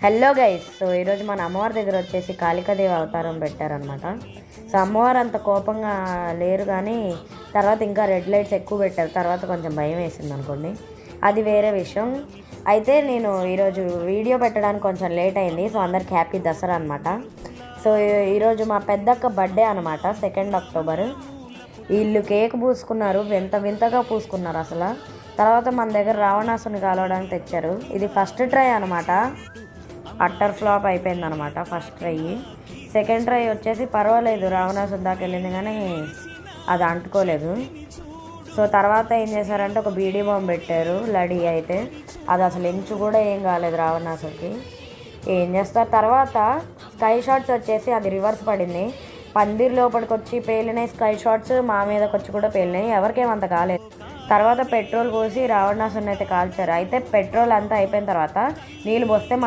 Hello guys. So ఈరోజు మన అమ్మవారి దగ్గర వచ్చేసి కాళికాదేవి అవతారం పెట్టారనమాట. సో అమ్మవారు అంత కోపంగా లేరు, కానీ తర్వాత ఇంకా రెడ్ లైట్స్ ఎక్కువ పెట్టారు. తర్వాత కొంచెం భయం వేసింది అనుకోండి, అది వేరే విషయం. అయితే నేను ఈరోజు వీడియో పెట్టడానికి కొంచెం లేట్ అయింది. సో అందరికి హ్యాపీ దసరా అనమాట. సో ఈరోజు మా పెద్దక్క బర్త్డే అనమాట, 2 అక్టోబర్. వీళ్ళు కేక్ పూసుకున్నారు, వింత వింతగా పూసుకున్నారు అసలు. తర్వాత మన దగ్గర రావణాసుని కాలవడానికి తెచ్చారు. ఇది ఫస్ట్ ట్రై అనమాట, అట్టర్ ఫ్లాప్ అయిపోయింది అనమాట ఫస్ట్ ట్రై. సెకండ్ ట్రై వచ్చేసి పర్వాలేదు, రావణాసుని దాకా వెళ్ళింది, కానీ అది అంటుకోలేదు. సో తర్వాత ఏం చేశారంటే ఒక బీడీ బాంబు పెట్టారు లడీ. అయితే అది అసలు ఎంచు కూడా ఏం కాలేదు రావణాసుడికి. ఏం చేస్తారు, తర్వాత స్కై షాట్స్ వచ్చేసి అది రివర్స్ పడింది. పందిర్ లోపలికి వచ్చి పేలినాయి స్కై షాట్స్, మా మీదకి వచ్చి కూడా పేలినాయి, ఎవరికేమంత కాలేదు. తర్వాత పెట్రోల్ పోసి రావణాసుని అయితే కాల్చారు. అయితే పెట్రోల్ అంతా అయిపోయిన తర్వాత నీళ్ళు పోస్తే మనం